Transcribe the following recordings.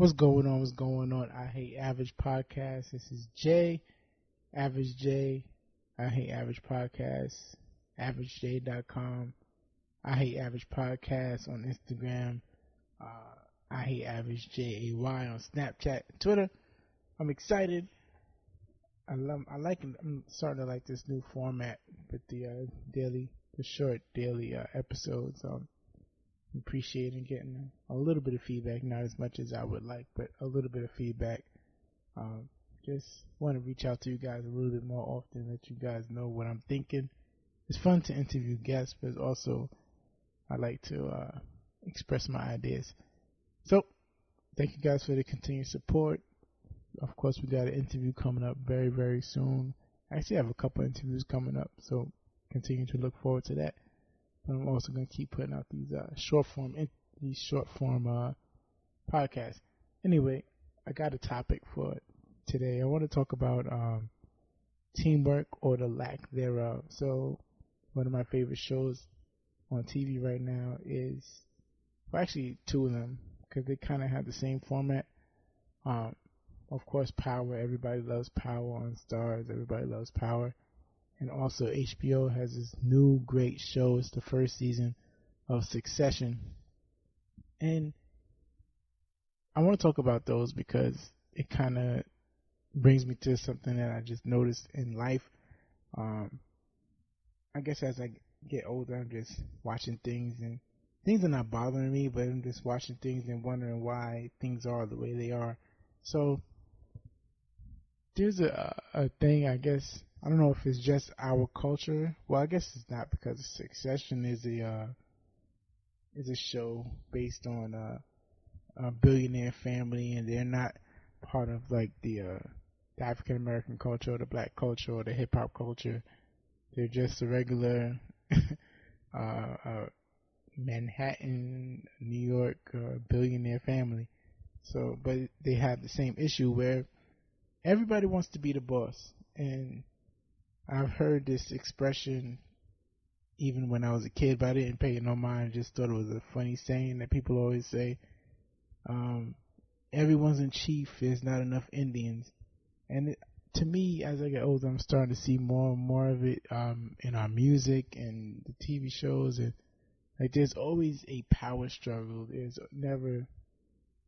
What's going on? What's going on? I Hate Average Podcast. This is Jay, Average J. I Hate Average Podcast. AverageJ.com. I Hate Average Podcast on Instagram. I Hate Average JAY on Snapchat, Twitter. I'm excited. I'm starting to like this new format with the short daily episodes. Appreciating getting a little bit of feedback, not as much as I would like, but a little bit of feedback. Just want to reach out to you guys a little bit more often, let you guys know what I'm thinking. It's fun to interview guests, but also I like to express my ideas. So, thank you guys for the continued support. Of course, we got an interview coming up very, very soon. I actually have a couple interviews coming up, so continue to look forward to that. But I'm also going to keep putting out these short form podcasts. Anyway, I got a topic for today. I want to talk about teamwork or the lack thereof. So one of my favorite shows on TV right now is, well, actually two of them, because they kind of have the same format. Of course, Power. Everybody loves Power on Stars. Everybody loves Power. And also HBO has this new great show. It's the first season of Succession. And I want to talk about those because it kind of brings me to something that I just noticed in life. I guess as I get older, I'm just watching things, and things are not bothering me, but I'm just watching things and wondering why things are the way they are. So there's a thing, I guess, I don't know if it's just our culture. Well, I guess it's not, because Succession is a show based on a billionaire family, and they're not part of like the African American culture or the black culture or the hip hop culture. They're just a regular Manhattan, New York billionaire family. So, but they have the same issue where everybody wants to be the boss. And I've heard this expression even when I was a kid, but I didn't pay it no mind. I just thought it was a funny saying that people always say. Everyone's in chief. There's not enough Indians. And to me, as I get older, I'm starting to see more and more of it in our music and the TV shows. And like, there's always a power struggle. There's never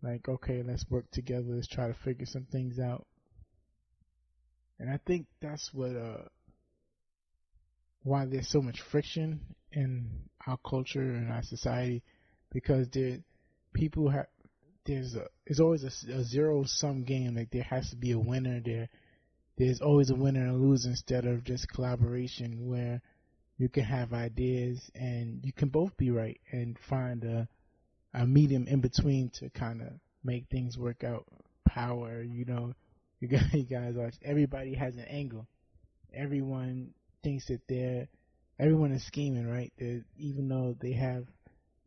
like, okay, let's work together. Let's try to figure some things out. And I think that's why there's so much friction in our culture and our society, because it's always a zero-sum game. Like, there has to be a winner. There's always a winner and a loser, instead of just collaboration where you can have ideas and you can both be right and find a medium in between to kind of make things work out. Power, you guys watch. Everybody has an angle. Everyone thinks that everyone is scheming, right? Even though they have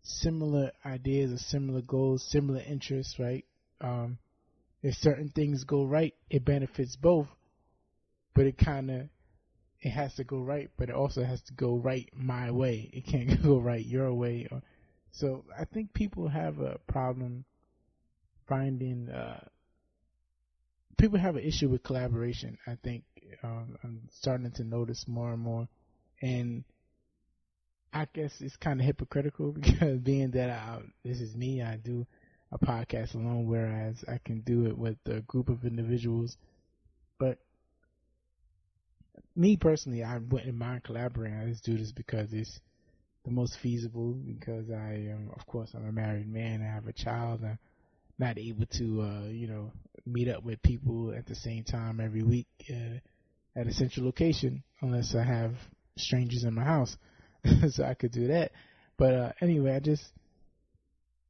similar ideas or similar goals, similar interests, right? If certain things go right, it benefits both, but it has to go right, but it also has to go right my way. It can't go right your way. So I think people have a problem finding. People have an issue with collaboration. I think I'm starting to notice more and more, and I guess it's kind of hypocritical, because being that this is me, I do a podcast alone, whereas I can do it with a group of individuals. But me personally, I wouldn't mind collaborating. I just do this because it's the most feasible, because I'm a married man. I have a child. I'm not able to, meet up with people at the same time every week at a central location, unless I have strangers in my house. So I could do that. But anyway,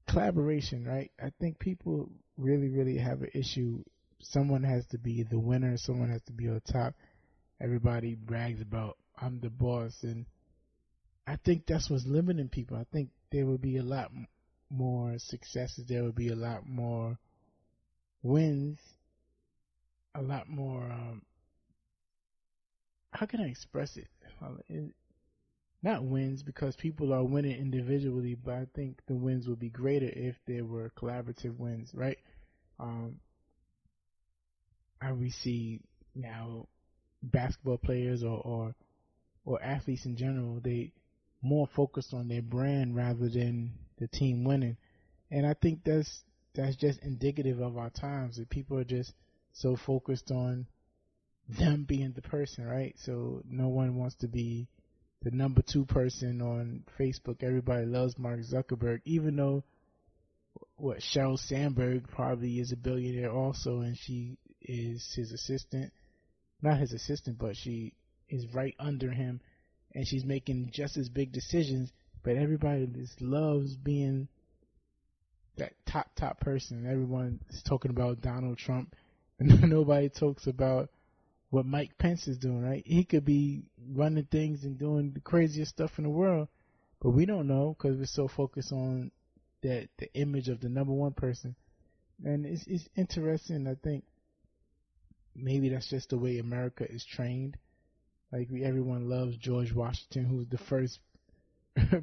collaboration, right? I think people really, really have an issue. Someone has to be the winner. Someone has to be on top. Everybody brags about, I'm the boss. And I think that's what's limiting people. I think there would be a lot more successes. There would be a lot more wins. A lot more, how can I express it? Not wins, because people are winning individually, but I think the wins would be greater if there were collaborative wins, right? Um, we see now basketball players or athletes in general, they more focused on their brand rather than the team winning. And I think that's just indicative of our times, that people are just so focused on them being the person, right? So no one wants to be the number 2 person on Facebook. Everybody loves Mark Zuckerberg, even though what Sheryl Sandberg probably is a billionaire also, and she is his assistant. Not his assistant, but she is right under him, and she's making just as big decisions, but everybody just loves being that top person. Everyone is talking about Donald Trump, and nobody talks about what Mike Pence is doing, right? He could be running things and doing the craziest stuff in the world, but we don't know because we're so focused on the image of the number 1 person. And it's interesting. I think maybe that's just the way America is trained. Like everyone loves George Washington, who was the first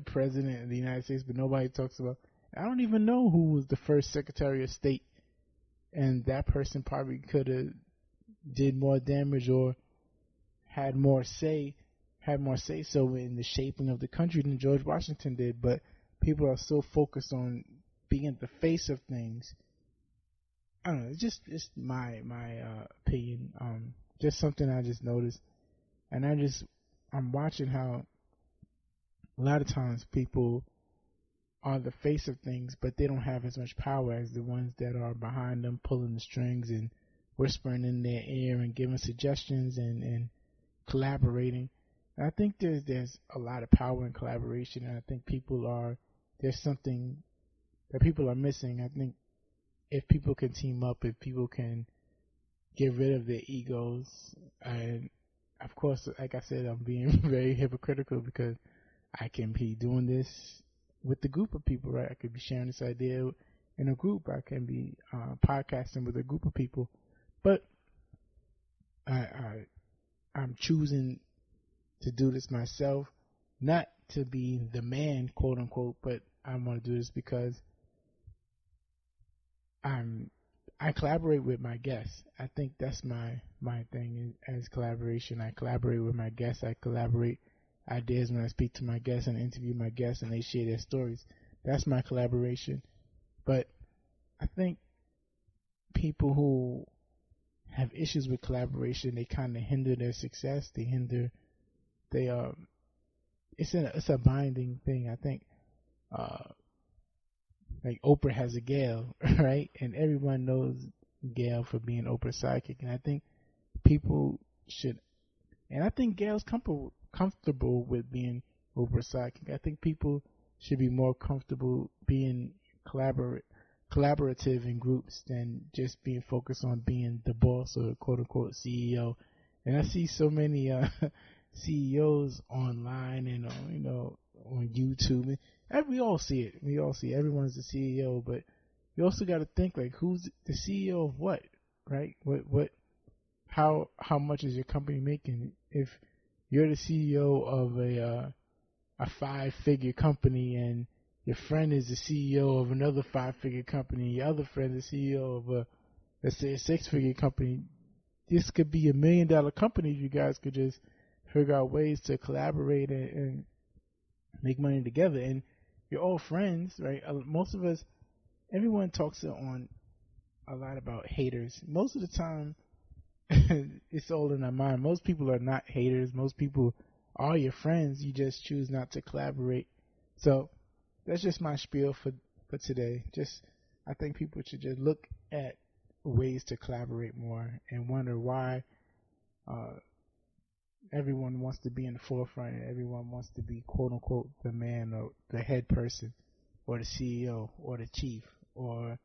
president of the United States, but nobody talks about. I don't even know who was the first Secretary of State, and that person probably could have did more damage or had more say so in the shaping of the country than George Washington did. But people are so focused on being the face of things. I don't know. It's just my opinion. Just something I just noticed, and I'm watching how a lot of times people are the face of things, but they don't have as much power as the ones that are behind them, pulling the strings and whispering in their ear and giving suggestions and collaborating. And I think there's a lot of power in collaboration, and I think there's something that people are missing. I think if people can team up, if people can get rid of their egos, and of course, like I said, I'm being very hypocritical because I can be doing this with the group of people, right? I could be sharing this idea in a group. I can be podcasting with a group of people, but I'm choosing to do this myself, not to be the man, quote unquote, but I want to do this because I collaborate with my guests. I think that's my thing as collaboration. I collaborate with my guests. I collaborate ideas when I speak to my guests and interview my guests and they share their stories. That's my collaboration. But I think people who have issues with collaboration, they kind of hinder their success. It's a binding thing. I think like Oprah has a Gail, right? And everyone knows Gail for being Oprah's sidekick. And I think people should, and I think Gail's comfortable with being Oprah's sidekick. I think people should be more comfortable being collaborative in groups than just being focused on being the boss or quote unquote CEO. And I see so many CEOs online and on YouTube. And we all see it. Everyone's the CEO, but you also got to think like, who's the CEO of what, right? How much is your company making? If you're the CEO of a 5-figure company and your friend is the CEO of another 5-figure company, your other friend is the CEO of let's say a 6-figure company, this could be $1 million company if you guys could just figure out ways to collaborate and make money together. And you're all friends, right? Most of us, everyone talks on a lot about haters. Most of the time, it's all in our mind. Most people are not haters. Most people are your friends. You just choose not to collaborate. So that's just my spiel for today. I think people should just look at ways to collaborate more and wonder why everyone wants to be in the forefront and everyone wants to be quote unquote the man or the head person or the CEO or the chief or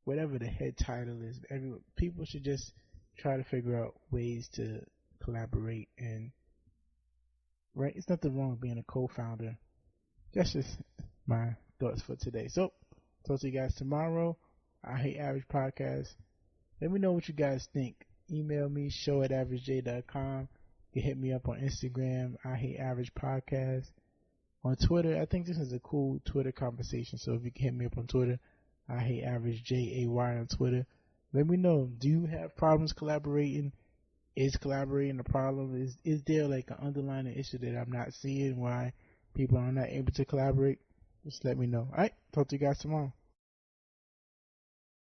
whatever the head title is. People should just try to figure out ways to collaborate, and right, it's nothing wrong with being a co-founder. That's just my thoughts for today. So talk to you guys tomorrow. I Hate Average Podcast. Let me know what you guys think. Email me, show@averagej.com. You can hit me up on Instagram, I Hate Average Podcast. On Twitter, I think this is a cool Twitter conversation, so if you can hit me up on Twitter, I hate average JAY on Twitter. Let me know. Do you have problems collaborating? Is collaborating a problem? Is there like an underlying issue that I'm not seeing why people are not able to collaborate? Just let me know. Alright, talk to you guys tomorrow.